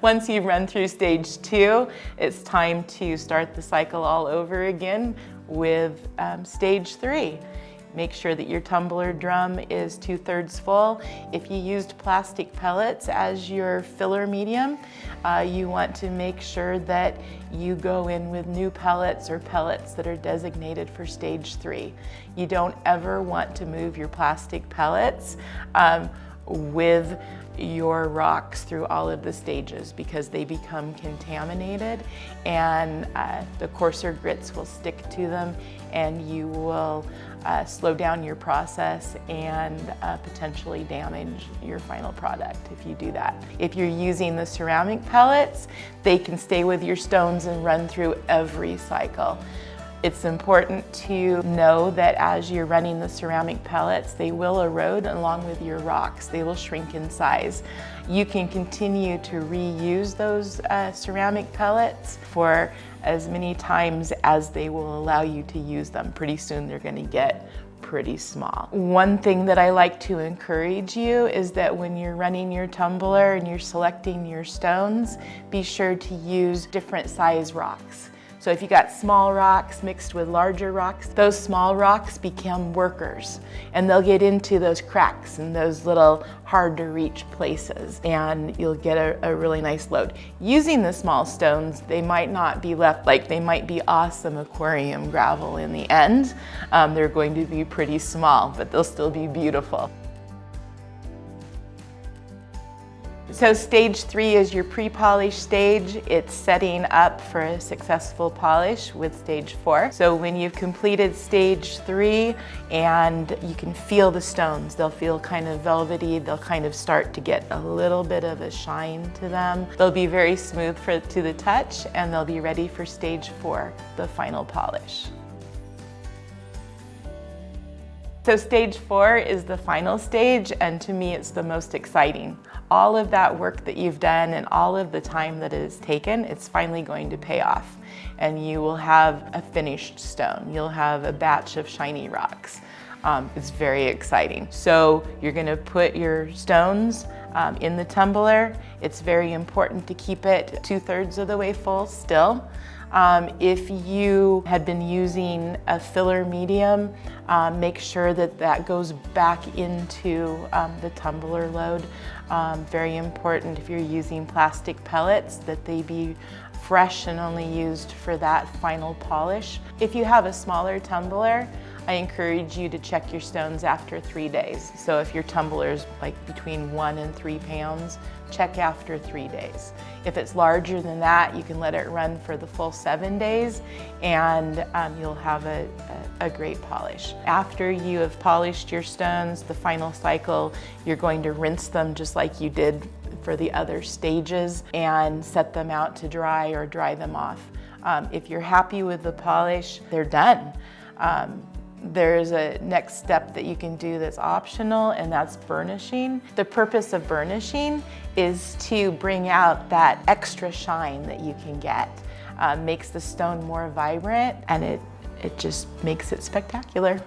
Once you've run through stage 2, it's time to start the cycle all over again with stage 3. Make sure that your tumbler drum is 2/3 full. If you used plastic pellets as your filler medium, you want to make sure that you go in with new pellets or pellets that are designated for stage 3. You don't ever want to move your plastic pellets with your rocks through all of the stages because they become contaminated and the coarser grits will stick to them and you will slow down your process and potentially damage your final product if you do that. If you're using the ceramic pellets, they can stay with your stones and run through every cycle. It's important to know that as you're running the ceramic pellets, they will erode along with your rocks. They will shrink in size. You can continue to reuse those ceramic pellets for as many times as they will allow you to use them. Pretty soon they're going to get pretty small. One thing that I like to encourage you is that when you're running your tumbler and you're selecting your stones, be sure to use different size rocks. So if you got small rocks mixed with larger rocks, those small rocks become workers and they'll get into those cracks and those little hard to reach places and you'll get a really nice load. Using the small stones, they might not be left, like they might be awesome aquarium gravel in the end. They're going to be pretty small, but they'll still be beautiful. So stage 3 is your pre-polish stage. It's setting up for a successful polish with stage 4. So when you've completed stage 3 and you can feel the stones, they'll feel kind of velvety, they'll kind of start to get a little bit of a shine to them. They'll be very smooth to the touch and they'll be ready for stage 4, the final polish. So stage 4 is the final stage, and to me it's the most exciting. All of that work that you've done and all of the time that it has taken, it's finally going to pay off. And you will have a finished stone. You'll have a batch of shiny rocks. It's very exciting. So you're going to put your stones in the tumbler. It's very important to keep it 2/3 of the way full still. If you had been using a filler medium, make sure that that goes back into the tumbler load. Very important if you're using plastic pellets that they be fresh and only used for that final polish. If you have a smaller tumbler, I encourage you to check your stones after 3 days. So if your tumbler is like between 1 and 3 pounds, check after 3 days. If it's larger than that, you can let it run for the full 7 days and you'll have a great polish. After you have polished your stones, the final cycle, you're going to rinse them just like you did for the other stages and set them out to dry or dry them off. If you're happy with the polish, they're done. There's a next step that you can do that's optional, and that's burnishing. The purpose of burnishing is to bring out that extra shine that you can get. Makes the stone more vibrant, and it just makes it spectacular.